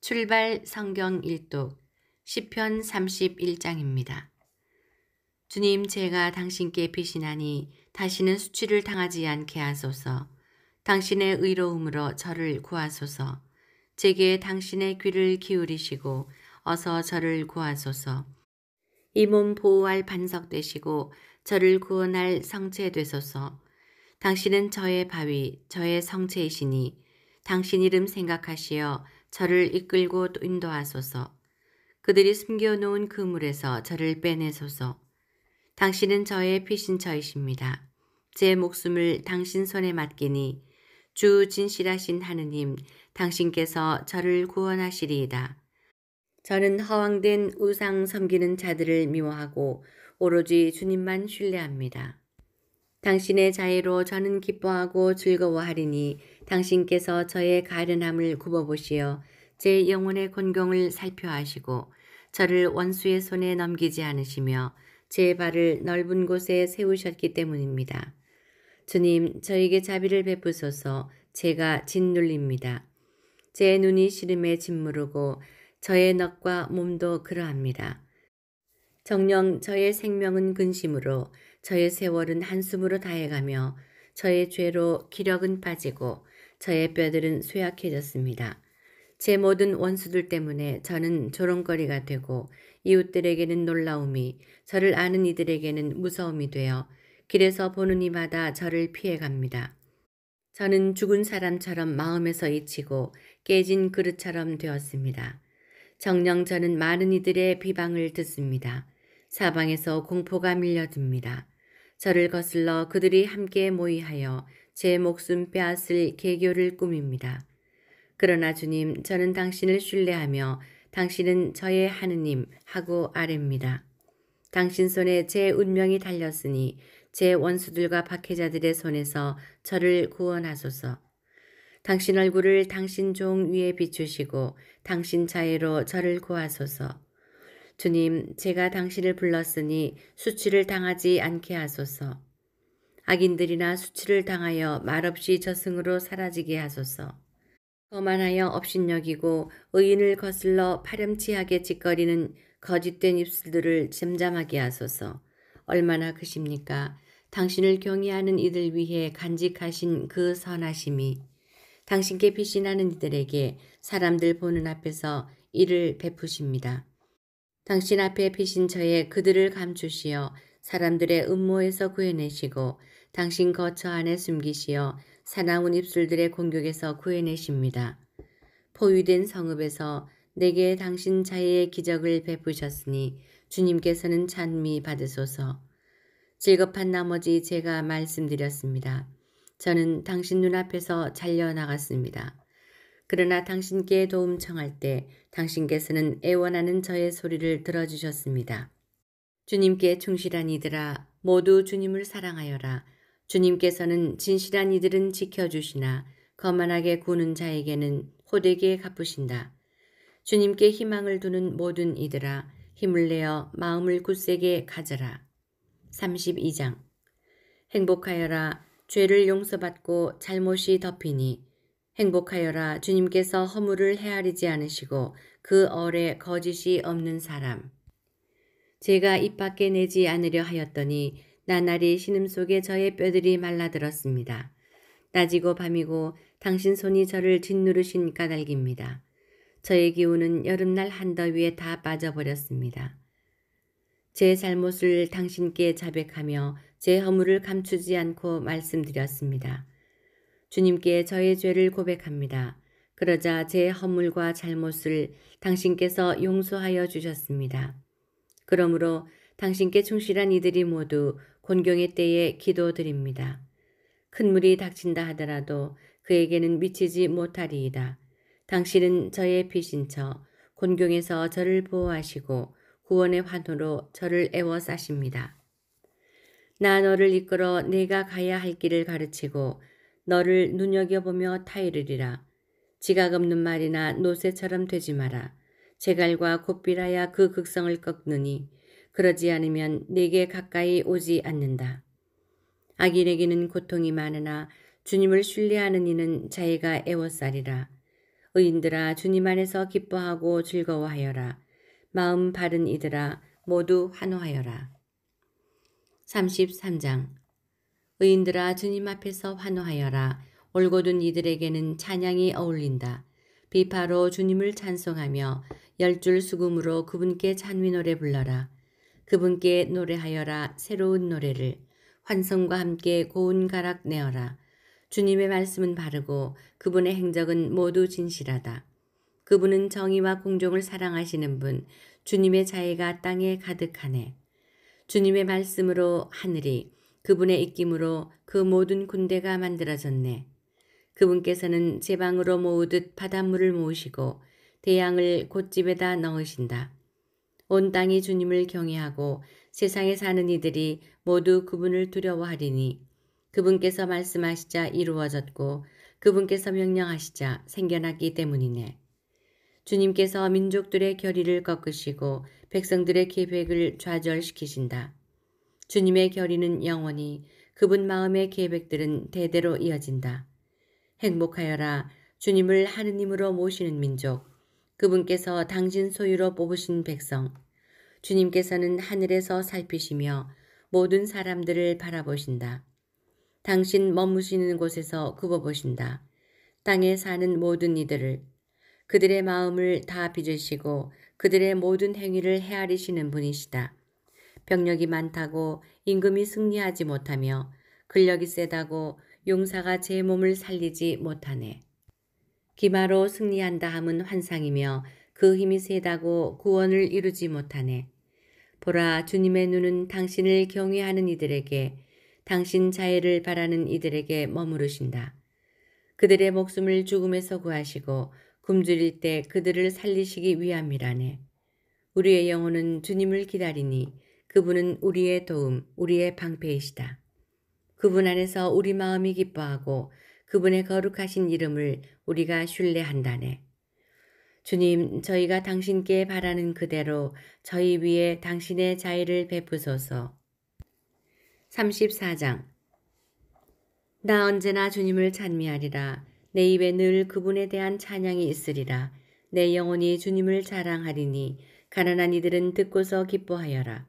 출발 성경 일독 시편 31장입니다. 주님, 제가 당신께 피신하니 다시는 수치를 당하지 않게 하소서. 당신의 의로움으로 저를 구하소서. 제게 당신의 귀를 기울이시고 어서 저를 구하소서. 이 몸 보호할 반석 되시고 저를 구원할 성체 되소서. 당신은 저의 바위, 저의 성체이시니 당신 이름 생각하시어 저를 이끌고 인도하소서. 그들이 숨겨놓은 그물에서 저를 빼내소서. 당신은 저의 피신처이십니다. 제 목숨을 당신 손에 맡기니 주 진실하신 하느님, 당신께서 저를 구원하시리이다. 저는 허황된 우상 섬기는 자들을 미워하고 오로지 주님만 신뢰합니다. 당신의 자애로 저는 기뻐하고 즐거워하리니 당신께서 저의 가련함을 굽어보시어 제 영혼의 곤경을 살펴하시고 저를 원수의 손에 넘기지 않으시며 제 발을 넓은 곳에 세우셨기 때문입니다. 주님, 저에게 자비를 베푸소서. 제가 짓눌립니다. 제 눈이 시름에 짓무르고 저의 넋과 몸도 그러합니다. 정녕 저의 생명은 근심으로 저의 세월은 한숨으로 다해가며 저의 죄로 기력은 빠지고 저의 뼈들은 쇠약해졌습니다. 제 모든 원수들 때문에 저는 조롱거리가 되고 이웃들에게는 놀라움이, 저를 아는 이들에게는 무서움이 되어 길에서 보는 이마다 저를 피해갑니다. 저는 죽은 사람처럼 마음에서 잊히고 깨진 그릇처럼 되었습니다. 정녕 저는 많은 이들의 비방을 듣습니다. 사방에서 공포가 밀려듭니다. 저를 거슬러 그들이 함께 모의하여 제 목숨 빼앗을 계교를 꾸밉니다. 그러나 주님, 저는 당신을 신뢰하며 당신은 저의 하느님 하고 아뢰입니다. 당신 손에 제 운명이 달렸으니 제 원수들과 박해자들의 손에서 저를 구원하소서. 당신 얼굴을 당신 종 위에 비추시고 당신 자애로 저를 구하소서. 주님, 제가 당신을 불렀으니 수치를 당하지 않게 하소서. 악인들이나 수치를 당하여 말없이 저승으로 사라지게 하소서. 거만하여 업신여기고 의인을 거슬러 파렴치하게 짓거리는 거짓된 입술들을 잠잠하게 하소서. 얼마나 크십니까? 당신을 경외하는 이들 위해 간직하신 그 선하심이 당신께 피신하는 이들에게 사람들 보는 앞에서 이를 베푸십니다. 당신 앞에 피신 저에 그들을 감추시어 사람들의 음모에서 구해내시고 당신 거처 안에 숨기시어 사나운 입술들의 공격에서 구해내십니다. 포위된 성읍에서 내게 당신 자애의 기적을 베푸셨으니 주님께서는 찬미 받으소서. 질겁한 나머지 제가 말씀드렸습니다. 저는 당신 눈앞에서 잘려나갔습니다. 그러나 당신께 도움 청할 때 당신께서는 애원하는 저의 소리를 들어주셨습니다. 주님께 충실한 이들아, 모두 주님을 사랑하여라. 주님께서는 진실한 이들은 지켜주시나 거만하게 구는 자에게는 호되게 갚으신다. 주님께 희망을 두는 모든 이들아, 힘을 내어 마음을 굳세게 가져라. 32장. 행복하여라. 죄를 용서받고 잘못이 덮이니 행복하여라. 주님께서 허물을 헤아리지 않으시고 그 얼에 거짓이 없는 사람. 제가 입 밖에 내지 않으려 하였더니 나날이 신음 속에 저의 뼈들이 말라들었습니다. 낮이고 밤이고 당신 손이 저를 짓누르신 까닭입니다. 저의 기운은 여름날 한더위에 다 빠져버렸습니다. 제 잘못을 당신께 자백하며 제 허물을 감추지 않고 말씀드렸습니다. 주님께 저의 죄를 고백합니다. 그러자 제 허물과 잘못을 당신께서 용서하여 주셨습니다. 그러므로 당신께 충실한 이들이 모두 곤경의 때에 기도드립니다. 큰 물이 닥친다 하더라도 그에게는 미치지 못하리이다. 당신은 저의 피신처, 곤경에서 저를 보호하시고 구원의 환호로 저를 애워싸십니다. 나 너를 이끌어 내가 가야 할 길을 가르치고 너를 눈여겨보며 타이르리라. 지각 없는 말이나 노새처럼 되지 마라. 제갈과 곱비라야 그 극성을 꺾느니 그러지 않으면 내게 가까이 오지 않는다. 악인에게는 고통이 많으나 주님을 신뢰하는 이는 자기가 애워싸리라. 의인들아 주님 안에서 기뻐하고 즐거워하여라. 마음 바른 이들아 모두 환호하여라. 33장 의인들아 주님 앞에서 환호하여라. 올곧은 이들에게는 찬양이 어울린다. 비파로 주님을 찬송하며 열줄 수금으로 그분께 찬미 노래 불러라. 그분께 노래하여라. 새로운 노래를 환성과 함께 고운 가락 내어라. 주님의 말씀은 바르고 그분의 행적은 모두 진실하다. 그분은 정의와 공정을 사랑하시는 분, 주님의 자애가 땅에 가득하네. 주님의 말씀으로 하늘이, 그분의 입김으로 그 모든 군대가 만들어졌네. 그분께서는 제방으로 모으듯 바닷물을 모으시고 대양을 곧집에다 넣으신다. 온 땅이 주님을 경외하고 세상에 사는 이들이 모두 그분을 두려워하리니 그분께서 말씀하시자 이루어졌고 그분께서 명령하시자 생겨났기 때문이네. 주님께서 민족들의 결의를 꺾으시고 백성들의 계획을 좌절시키신다. 주님의 결의는 영원히, 그분 마음의 계획들은 대대로 이어진다. 행복하여라. 주님을 하느님으로 모시는 민족, 그분께서 당신 소유로 뽑으신 백성. 주님께서는 하늘에서 살피시며 모든 사람들을 바라보신다. 당신 머무시는 곳에서 굽어보신다. 땅에 사는 모든 이들을, 그들의 마음을 다 빚으시고 그들의 모든 행위를 헤아리시는 분이시다. 병력이 많다고 임금이 승리하지 못하며 근력이 세다고 용사가 제 몸을 살리지 못하네. 기마로 승리한다 함은 환상이며 그 힘이 세다고 구원을 이루지 못하네. 보라, 주님의 눈은 당신을 경외하는 이들에게, 당신 자애를 바라는 이들에게 머무르신다. 그들의 목숨을 죽음에서 구하시고 굶주릴 때 그들을 살리시기 위함이라네. 우리의 영혼은 주님을 기다리니 그분은 우리의 도움, 우리의 방패이시다. 그분 안에서 우리 마음이 기뻐하고 그분의 거룩하신 이름을 우리가 신뢰한다네. 주님, 저희가 당신께 바라는 그대로 저희 위에 당신의 자애를 베푸소서. 34장 나 언제나 주님을 찬미하리라. 내 입에 늘 그분에 대한 찬양이 있으리라. 내 영혼이 주님을 자랑하리니 가난한 이들은 듣고서 기뻐하여라.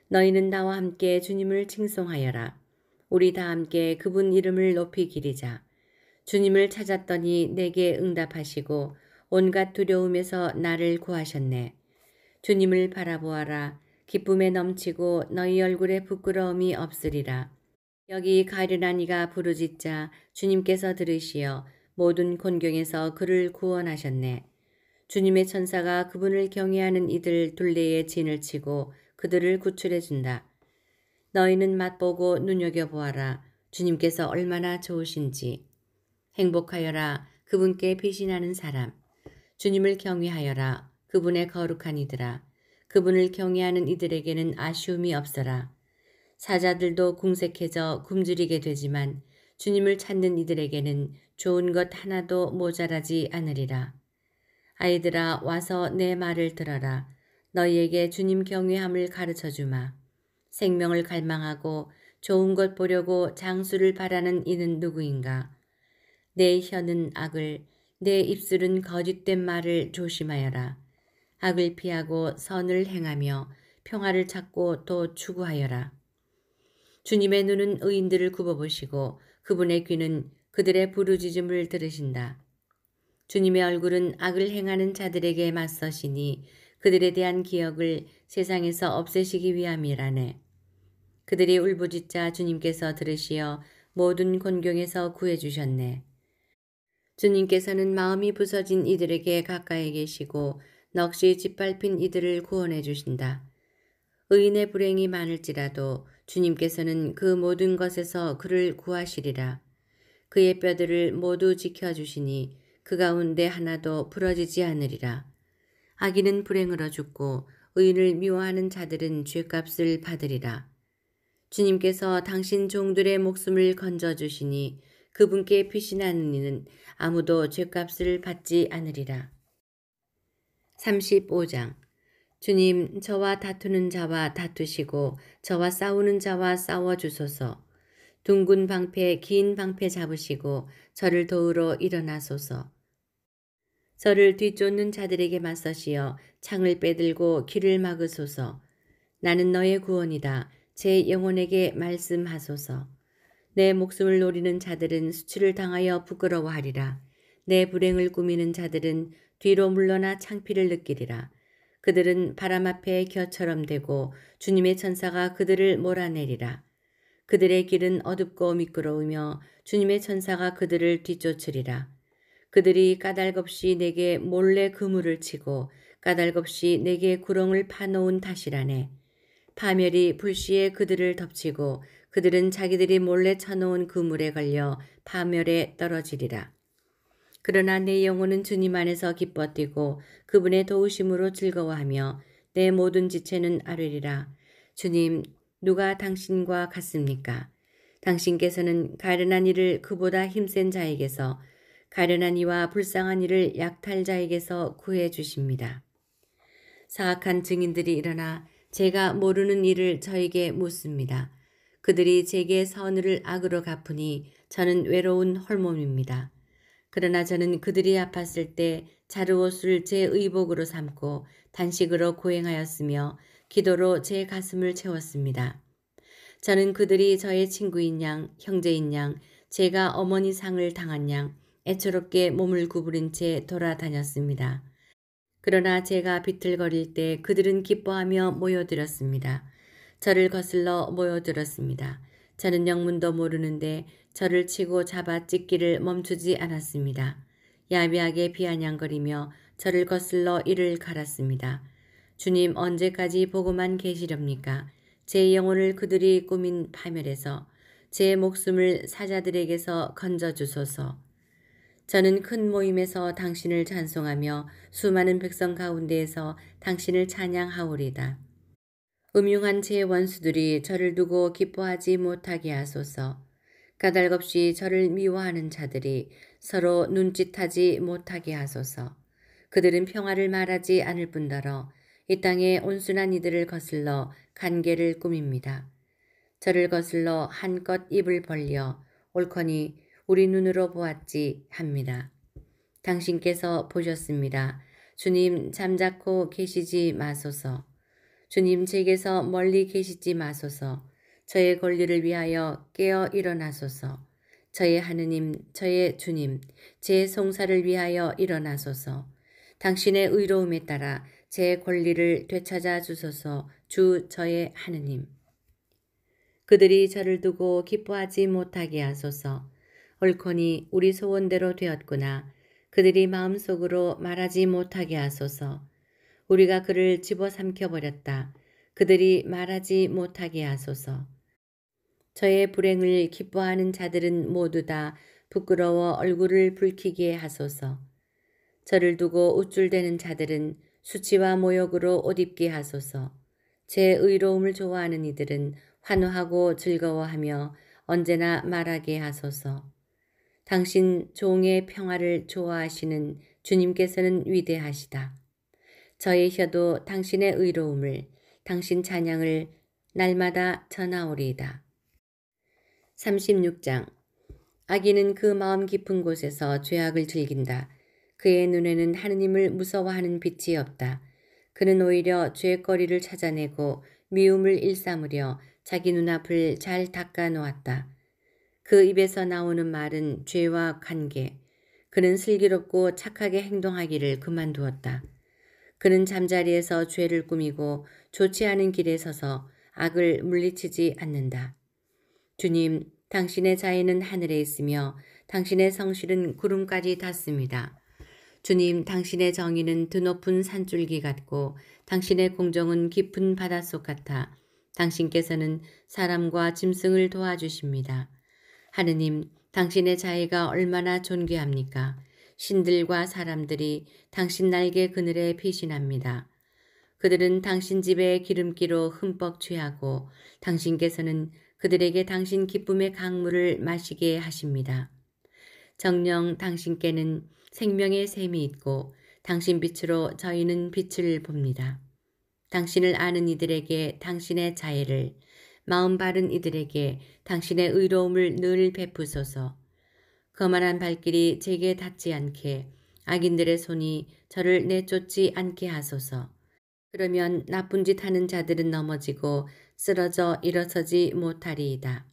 너희는 나와 함께 주님을 칭송하여라. 우리 다 함께 그분 이름을 높이 기리자. 주님을 찾았더니 내게 응답하시고 온갖 두려움에서 나를 구하셨네. 주님을 바라보아라. 기쁨에 넘치고 너희 얼굴에 부끄러움이 없으리라. 여기 가련한 이가 부르짖자 주님께서 들으시어 모든 곤경에서 그를 구원하셨네. 주님의 천사가 그분을 경외하는 이들 둘레에 진을 치고 그들을 구출해준다. 너희는 맛보고 눈여겨보아라. 주님께서 얼마나 좋으신지. 행복하여라. 그분께 피신하는 사람. 주님을 경외하여라. 그분의 거룩한 이들아. 그분을 경외하는 이들에게는 아쉬움이 없어라. 사자들도 궁색해져 굶주리게 되지만 주님을 찾는 이들에게는 좋은 것 하나도 모자라지 않으리라. 아이들아, 와서 내 말을 들어라. 너희에게 주님 경외함을 가르쳐주마. 생명을 갈망하고 좋은 것 보려고 장수를 바라는 이는 누구인가? 내 혀는 악을, 내 입술은 거짓된 말을 조심하여라. 악을 피하고 선을 행하며 평화를 찾고 또 추구하여라. 주님의 눈은 의인들을 굽어보시고 그분의 귀는 그들의 부르짖음을 들으신다. 주님의 얼굴은 악을 행하는 자들에게 맞서시니 그들에 대한 기억을 세상에서 없애시기 위함이라네. 그들이 울부짖자 주님께서 들으시어 모든 곤경에서 구해주셨네. 주님께서는 마음이 부서진 이들에게 가까이 계시고 넋이 짓밟힌 이들을 구원해 주신다. 의인의 불행이 많을지라도 주님께서는 그 모든 것에서 그를 구하시리라. 그의 뼈들을 모두 지켜주시니 그 가운데 하나도 부러지지 않으리라. 악인은 불행으로 죽고 의인을 미워하는 자들은 죗값을 받으리라. 주님께서 당신 종들의 목숨을 건져주시니 그분께 피신하는 이는 아무도 죗값을 받지 않으리라. 35장 주님, 저와 다투는 자와 다투시고 저와 싸우는 자와 싸워주소서. 둥근 방패, 긴 방패 잡으시고 저를 도우러 일어나소서. 저를 뒤쫓는 자들에게 맞서시어 창을 빼들고 길을 막으소서. 나는 너의 구원이다. 제 영혼에게 말씀하소서. 내 목숨을 노리는 자들은 수치를 당하여 부끄러워하리라. 내 불행을 꾸미는 자들은 뒤로 물러나 창피를 느끼리라. 그들은 바람 앞에 겨처럼 되고 주님의 천사가 그들을 몰아내리라. 그들의 길은 어둡고 미끄러우며 주님의 천사가 그들을 뒤쫓으리라. 그들이 까닭없이 내게 몰래 그물을 치고 까닭없이 내게 구렁을 파놓은 탓이라네. 파멸이 불시에 그들을 덮치고 그들은 자기들이 몰래 쳐놓은 그물에 걸려 파멸에 떨어지리라. 그러나 내 영혼은 주님 안에서 기뻐 뛰고 그분의 도우심으로 즐거워하며 내 모든 지체는 아뢰리라. 주님, 누가 당신과 같습니까? 당신께서는 가련한 이를 그보다 힘센 자에게서, 가련한 이와 불쌍한 이를 약탈자에게서 구해 주십니다. 사악한 증인들이 일어나 제가 모르는 일을 저에게 묻습니다. 그들이 제게 선의를 악으로 갚으니 저는 외로운 홀몸입니다. 그러나 저는 그들이 아팠을 때 자루옷을 제 의복으로 삼고 단식으로 고행하였으며 기도로 제 가슴을 채웠습니다. 저는 그들이 저의 친구인 양, 형제인 양, 제가 어머니 상을 당한 양, 애처롭게 몸을 구부린 채 돌아다녔습니다. 그러나 제가 비틀거릴 때 그들은 기뻐하며 모여들었습니다. 저를 거슬러 모여들었습니다. 저는 영문도 모르는데 저를 치고 잡아 찢기를 멈추지 않았습니다. 야비하게 비아냥거리며 저를 거슬러 이를 갈았습니다. 주님, 언제까지 보고만 계시렵니까? 제 영혼을 그들이 꾸민 파멸에서, 제 목숨을 사자들에게서 건져주소서. 저는 큰 모임에서 당신을 찬송하며 수많은 백성 가운데에서 당신을 찬양하오리다. 음흉한 제 원수들이 저를 두고 기뻐하지 못하게 하소서. 까닭없이 저를 미워하는 자들이 서로 눈짓하지 못하게 하소서. 그들은 평화를 말하지 않을 뿐더러 이 땅에 온순한 이들을 거슬러 간계를 꾸밉니다. 저를 거슬러 한껏 입을 벌려 옳거니 우리 눈으로 보았지 합니다. 당신께서 보셨습니다. 주님, 잠자코 계시지 마소서. 주님, 제게서 멀리 계시지 마소서. 저의 권리를 위하여 깨어 일어나소서. 저의 하느님, 저의 주님, 제 송사를 위하여 일어나소서. 당신의 의로움에 따라 제 권리를 되찾아 주소서. 주 저의 하느님. 그들이 저를 두고 기뻐하지 못하게 하소서. 옳거니 우리 소원대로 되었구나. 그들이 마음속으로 말하지 못하게 하소서. 우리가 그를 집어삼켜버렸다. 그들이 말하지 못하게 하소서. 저의 불행을 기뻐하는 자들은 모두 다 부끄러워 얼굴을 붉히게 하소서. 저를 두고 우쭐대는 자들은 수치와 모욕으로 옷 입게 하소서. 제 의로움을 좋아하는 이들은 환호하고 즐거워하며 언제나 말하게 하소서. 당신 종의 평화를 좋아하시는 주님께서는 위대하시다. 저의 혀도 당신의 의로움을, 당신 찬양을 날마다 전하오리이다. 36장. 악인은 그 마음 깊은 곳에서 죄악을 즐긴다. 그의 눈에는 하느님을 무서워하는 빛이 없다. 그는 오히려 죄거리를 찾아내고 미움을 일삼으려 자기 눈앞을 잘 닦아 놓았다. 그 입에서 나오는 말은 죄와 관계. 그는 슬기롭고 착하게 행동하기를 그만두었다. 그는 잠자리에서 죄를 꾸미고 좋지 않은 길에 서서 악을 물리치지 않는다. 주님, 당신의 자애는 하늘에 있으며 당신의 성실은 구름까지 닿습니다. 주님, 당신의 정의는 드높은 산줄기 같고 당신의 공정은 깊은 바닷속 같아 당신께서는 사람과 짐승을 도와주십니다. 하느님, 당신의 자애가 얼마나 존귀합니까? 신들과 사람들이 당신 날개 그늘에 피신합니다. 그들은 당신 집에 기름기로 흠뻑 취하고 당신께서는 그들에게 당신 기쁨의 강물을 마시게 하십니다. 정녕 당신께는 생명의 샘이 있고 당신 빛으로 저희는 빛을 봅니다. 당신을 아는 이들에게 당신의 자애를, 마음 바른 이들에게 당신의 의로움을 늘 베푸소서. 거만한 발길이 제게 닿지 않게 악인들의 손이 저를 내쫓지 않게 하소서. 그러면 나쁜 짓 하는 자들은 넘어지고 쓰러져 일어서지 못하리이다.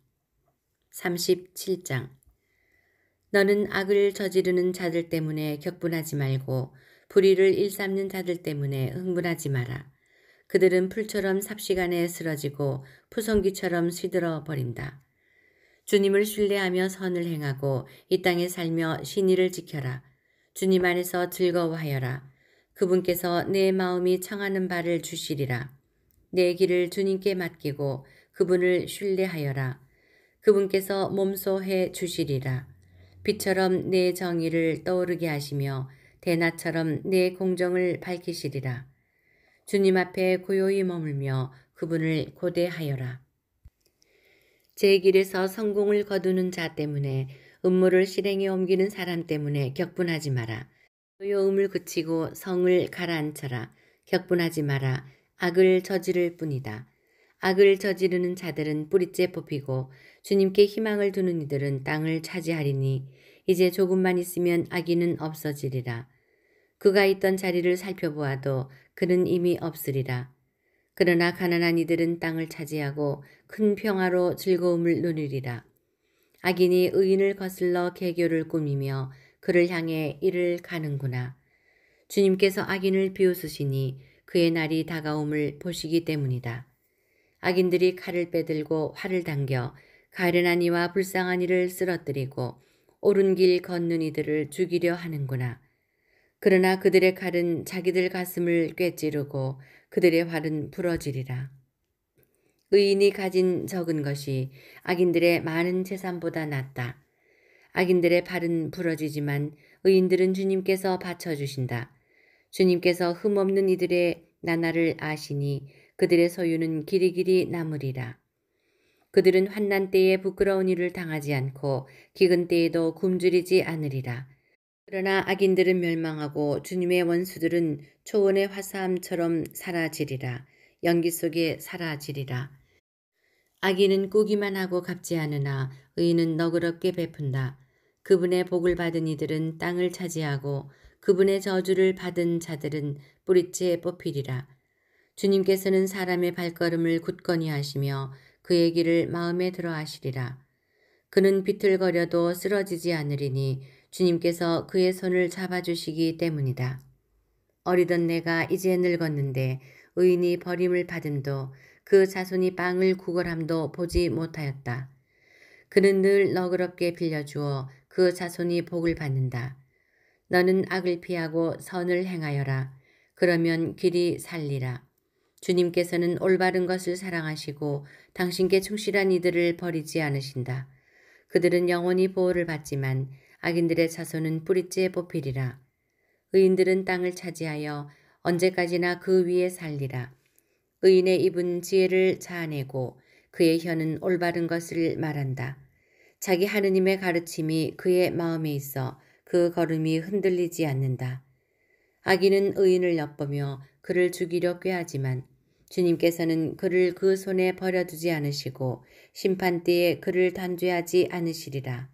37장. 너는 악을 저지르는 자들 때문에 격분하지 말고 불의를 일삼는 자들 때문에 흥분하지 마라. 그들은 풀처럼 삽시간에 쓰러지고 푸성귀처럼 시들어 버린다. 주님을 신뢰하며 선을 행하고 이 땅에 살며 신의를 지켜라. 주님 안에서 즐거워하여라. 그분께서 내 마음이 청하는 바를 주시리라. 내 길을 주님께 맡기고 그분을 신뢰하여라. 그분께서 몸소해 주시리라. 빛처럼 내 정의를 떠오르게 하시며 대낮처럼 내 공정을 밝히시리라. 주님 앞에 고요히 머물며 그분을 고대하여라. 제 길에서 성공을 거두는 자 때문에 음모를 실행에 옮기는 사람 때문에 격분하지 마라. 소요음을 그치고 성을 가라앉혀라. 격분하지 마라. 악을 저지를 뿐이다. 악을 저지르는 자들은 뿌리째 뽑히고 주님께 희망을 두는 이들은 땅을 차지하리니 이제 조금만 있으면 악인은 없어지리라. 그가 있던 자리를 살펴보아도 그는 이미 없으리라. 그러나 가난한 이들은 땅을 차지하고 큰 평화로 즐거움을 누리리라. 악인이 의인을 거슬러 계교를 꾸미며 그를 향해 이를 가는구나. 주님께서 악인을 비웃으시니 그의 날이 다가옴을 보시기 때문이다. 악인들이 칼을 빼들고 활을 당겨 가련한 이와 불쌍한 이를 쓰러뜨리고 옳은 길 걷는 이들을 죽이려 하는구나. 그러나 그들의 칼은 자기들 가슴을 꿰찌르고 그들의 활은 부러지리라. 의인이 가진 적은 것이 악인들의 많은 재산보다 낫다. 악인들의 팔은 부러지지만 의인들은 주님께서 받쳐주신다. 주님께서 흠없는 이들의 나날을 아시니 그들의 소유는 길이길이 남으리라. 그들은 환난 때에 부끄러운 일을 당하지 않고 기근 때에도 굶주리지 않으리라. 그러나 악인들은 멸망하고 주님의 원수들은 초원의 화사함처럼 사라지리라. 연기 속에 사라지리라. 악인은 꾸기만 하고 갚지 않으나 의인은 너그럽게 베푼다. 그분의 복을 받은 이들은 땅을 차지하고 그분의 저주를 받은 자들은 뿌리째 뽑히리라. 주님께서는 사람의 발걸음을 굳건히 하시며 그의 길을 마음에 들어 하시리라. 그는 비틀거려도 쓰러지지 않으리니 주님께서 그의 손을 잡아주시기 때문이다. 어리던 내가 이제 늙었는데 의인이 버림을 받음도 그 자손이 빵을 구걸함도 보지 못하였다. 그는 늘 너그럽게 빌려주어 그 자손이 복을 받는다. 너는 악을 피하고 선을 행하여라. 그러면 길이 살리라. 주님께서는 올바른 것을 사랑하시고 당신께 충실한 이들을 버리지 않으신다. 그들은 영원히 보호를 받지만 악인들의 자손은 뿌리째 뽑히리라. 의인들은 땅을 차지하여 언제까지나 그 위에 살리라. 의인의 입은 지혜를 자아내고 그의 혀는 올바른 것을 말한다. 자기 하느님의 가르침이 그의 마음에 있어 그 걸음이 흔들리지 않는다. 악인은 의인을 엿보며 그를 죽이려 꾀하지만 주님께서는 그를 그 손에 버려두지 않으시고 심판때에 그를 단죄하지 않으시리라.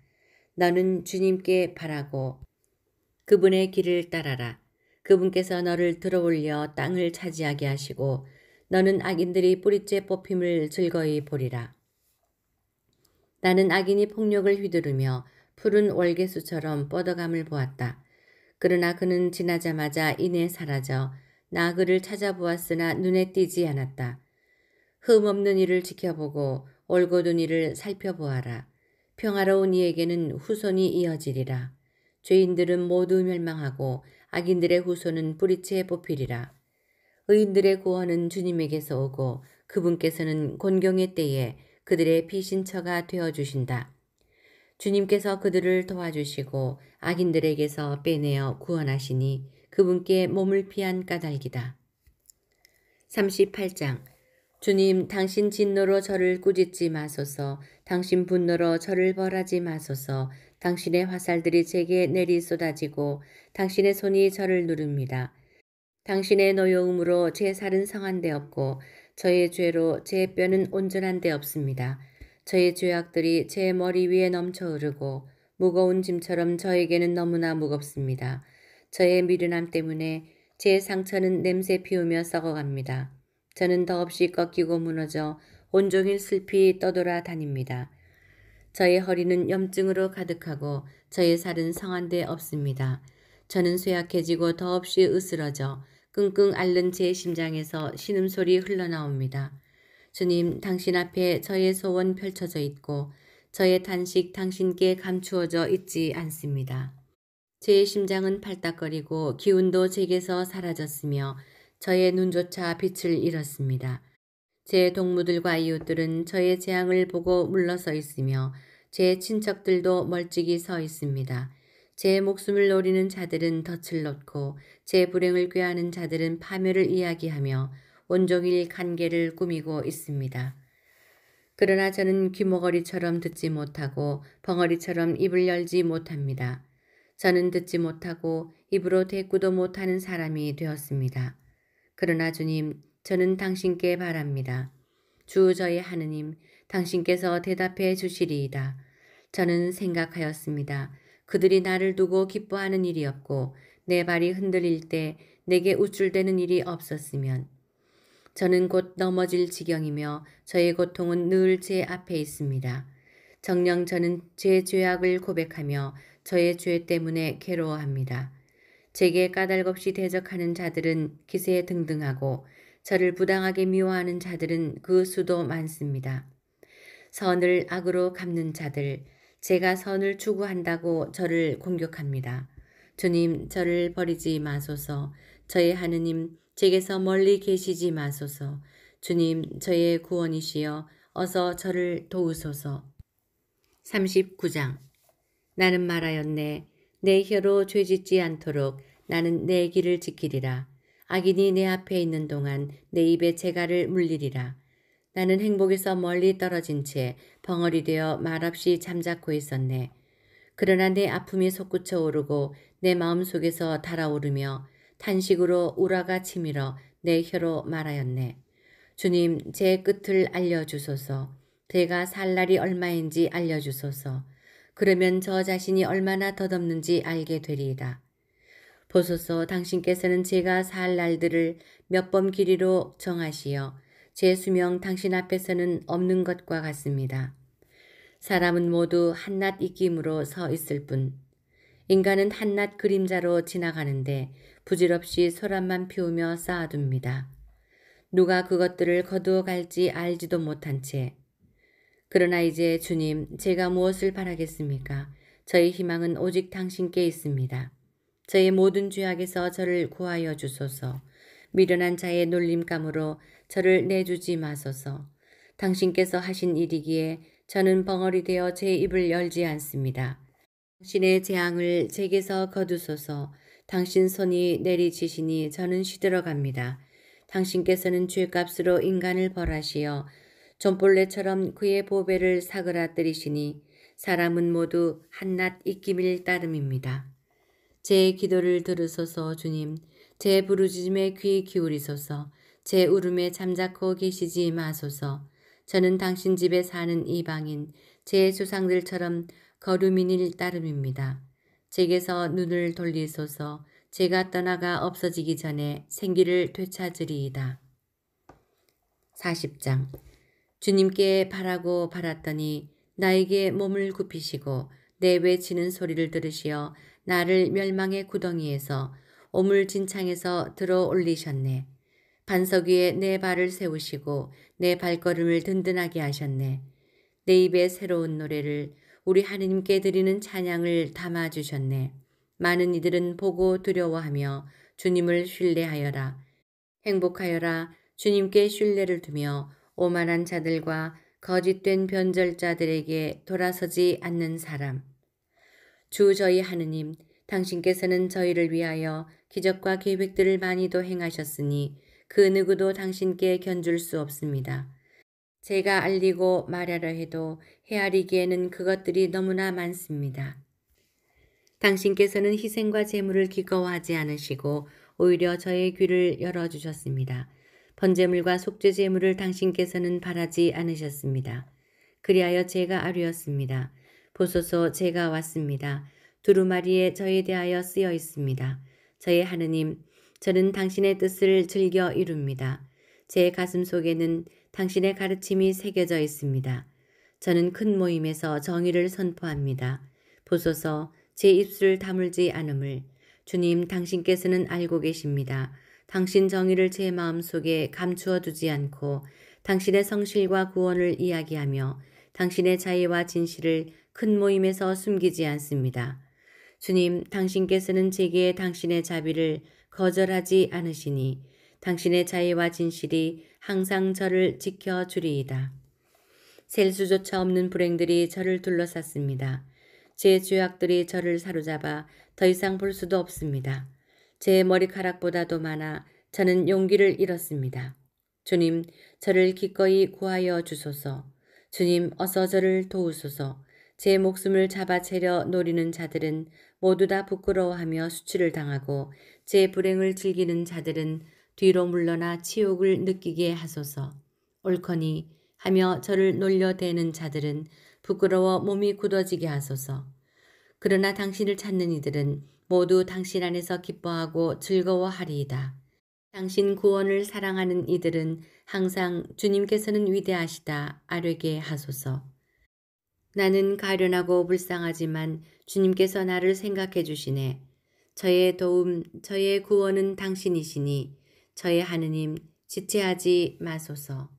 너는 주님께 바라고 그분의 길을 따라라. 그분께서 너를 들어올려 땅을 차지하게 하시고 너는 악인들이 뿌리째 뽑힘을 즐거이 보리라. 나는 악인이 폭력을 휘두르며 푸른 월계수처럼 뻗어감을 보았다. 그러나 그는 지나자마자 이내 사라져 나 그를 찾아보았으나 눈에 띄지 않았다. 흠없는 이를 지켜보고 올곧은 이를 살펴보아라. 평화로운 이에게는 후손이 이어지리라. 죄인들은 모두 멸망하고 악인들의 후손은 뿌리채 뽑히리라. 의인들의 구원은 주님에게서 오고 그분께서는 곤경의 때에 그들의 피신처가 되어주신다. 주님께서 그들을 도와주시고 악인들에게서 빼내어 구원하시니 그분께 몸을 피한 까닭이다. 38장. 주님, 당신 진노로 저를 꾸짖지 마소서. 당신 분노로 저를 벌하지 마소서. 당신의 화살들이 제게 내리 쏟아지고 당신의 손이 저를 누릅니다. 당신의 노여움으로 제 살은 성한 데 없고 저의 죄로 제 뼈는 온전한 데 없습니다. 저의 죄악들이 제 머리 위에 넘쳐 흐르고 무거운 짐처럼 저에게는 너무나 무겁습니다. 저의 미련함 때문에 제 상처는 냄새 피우며 썩어갑니다. 저는 더없이 꺾이고 무너져 온종일 슬피 떠돌아 다닙니다. 저의 허리는 염증으로 가득하고 저의 살은 성한 데 없습니다. 저는 쇠약해지고 더없이 으스러져 끙끙 앓는 제 심장에서 신음소리 흘러나옵니다. 주님, 당신 앞에 저의 소원 펼쳐져 있고 저의 탄식 당신께 감추어져 있지 않습니다. 제 심장은 팔딱거리고 기운도 제게서 사라졌으며 저의 눈조차 빛을 잃었습니다. 제 동무들과 이웃들은 저의 재앙을 보고 물러서 있으며 제 친척들도 멀찍이 서 있습니다. 제 목숨을 노리는 자들은 덫을 놓고 제 불행을 꾀하는 자들은 파멸을 이야기하며 온종일 간계를 꾸미고 있습니다. 그러나 저는 귀머거리처럼 듣지 못하고 벙어리처럼 입을 열지 못합니다. 저는 듣지 못하고 입으로 대꾸도 못하는 사람이 되었습니다. 그러나 주님, 저는 당신께 바랍니다. 주 저의 하느님, 당신께서 대답해 주시리이다. 저는 생각하였습니다. 그들이 나를 두고 기뻐하는 일이 없고 내 발이 흔들릴 때 내게 우쭐대는 일이 없었으면 저는 곧 넘어질 지경이며 저의 고통은 늘 제 앞에 있습니다. 정녕 저는 제 죄악을 고백하며 저의 죄 때문에 괴로워합니다. 제게 까닭없이 대적하는 자들은 기세에 등등하고 저를 부당하게 미워하는 자들은 그 수도 많습니다. 선을 악으로 갚는 자들, 제가 선을 추구한다고 저를 공격합니다. 주님, 저를 버리지 마소서. 저의 하느님, 제게서 멀리 계시지 마소서. 주님, 저의 구원이시여 어서 저를 도우소서. 39장. 나는 말하였네. 내 혀로 죄짓지 않도록 나는 내 길을 지키리라. 악인이 내 앞에 있는 동안 내 입에 재갈을 물리리라. 나는 행복에서 멀리 떨어진 채 벙어리 되어 말없이 잠자코 있었네. 그러나 내 아픔이 솟구쳐 오르고 내 마음속에서 달아오르며 탄식으로 우라가 치밀어 내 혀로 말하였네. 주님, 제 끝을 알려주소서. 제가 살 날이 얼마인지 알려주소서. 그러면 저 자신이 얼마나 덧없는지 알게 되리이다. 보소서, 당신께서는 제가 살 날들을 몇 번 길이로 정하시어 제 수명 당신 앞에서는 없는 것과 같습니다. 사람은 모두 한낱 입김으로 서 있을 뿐 인간은 한낱 그림자로 지나가는데 부질없이 소란만 피우며 쌓아둡니다. 누가 그것들을 거두어 갈지 알지도 못한 채. 그러나 이제 주님, 제가 무엇을 바라겠습니까? 저의 희망은 오직 당신께 있습니다. 저의 모든 죄악에서 저를 구하여 주소서. 미련한 자의 놀림감으로 저를 내주지 마소서. 당신께서 하신 일이기에 저는 벙어리 되어 제 입을 열지 않습니다. 당신의 재앙을 제게서 거두소서. 당신 손이 내리치시니 저는 시들어갑니다. 당신께서는 죄값으로 인간을 벌하시어 존벌레처럼 그의 보배를 사그라뜨리시니 사람은 모두 한낱 입김일 따름입니다. 제 기도를 들으소서. 주님, 제 부르짖음에 귀 기울이소서. 제 울음에 잠자코 계시지 마소서. 저는 당신 집에 사는 이방인, 제 조상들처럼 거류민일 따름입니다. 제게서 눈을 돌리소서. 제가 떠나가 없어지기 전에 생기를 되찾으리이다. 40장. 주님께 바라고 바랐더니 나에게 몸을 굽히시고 내 외치는 소리를 들으시어 나를 멸망의 구덩이에서 오물진창에서 들어 올리셨네. 반석 위에 내 발을 세우시고 내 발걸음을 든든하게 하셨네. 내 입에 새로운 노래를 우리 하느님께 드리는 찬양을 담아주셨네. 많은 이들은 보고 두려워하며 주님을 신뢰하여라. 행복하여라. 주님께 신뢰를 두며 오만한 자들과 거짓된 변절자들에게 돌아서지 않는 사람. 주 저희 하느님, 당신께서는 저희를 위하여 기적과 계획들을 많이도 행하셨으니 그 누구도 당신께 견줄 수 없습니다. 제가 알리고 말하려 해도 헤아리기에는 그것들이 너무나 많습니다. 당신께서는 희생과 제물을 기꺼워하지 않으시고 오히려 저의 귀를 열어주셨습니다. 번제물과 속죄 제물을 당신께서는 바라지 않으셨습니다. 그리하여 제가 아뢰었습니다. 보소서, 제가 왔습니다. 두루마리에 저에 대하여 쓰여 있습니다. 저의 하느님, 저는 당신의 뜻을 즐겨 이룹니다. 제 가슴 속에는 당신의 가르침이 새겨져 있습니다. 저는 큰 모임에서 정의를 선포합니다. 보소서, 제 입술을 다물지 않음을. 주님, 당신께서는 알고 계십니다. 당신 정의를 제 마음속에 감추어 두지 않고 당신의 성실과 구원을 이야기하며 당신의 자애와 진실을 큰 모임에서 숨기지 않습니다. 주님, 당신께서는 제게 당신의 자비를 거절하지 않으시니 당신의 자애와 진실이 항상 저를 지켜주리이다. 셀 수조차 없는 불행들이 저를 둘러쌌습니다. 제 죄악들이 저를 사로잡아 더 이상 볼 수도 없습니다. 제 머리카락보다도 많아 저는 용기를 잃었습니다. 주님, 저를 기꺼이 구하여 주소서. 주님, 어서 저를 도우소서. 제 목숨을 잡아채려 노리는 자들은 모두 다 부끄러워하며 수치를 당하고 제 불행을 즐기는 자들은 뒤로 물러나 치욕을 느끼게 하소서. 옳거니 하며 저를 놀려대는 자들은 부끄러워 몸이 굳어지게 하소서. 그러나 당신을 찾는 이들은 모두 당신 안에서 기뻐하고 즐거워하리이다. 당신 구원을 사랑하는 이들은 항상 주님께서는 위대하시다 아뢰게 하소서. 나는 가련하고 불쌍하지만 주님께서 나를 생각해 주시네. 저의 도움, 저의 구원은 당신이시니 저의 하느님 지체하지 마소서.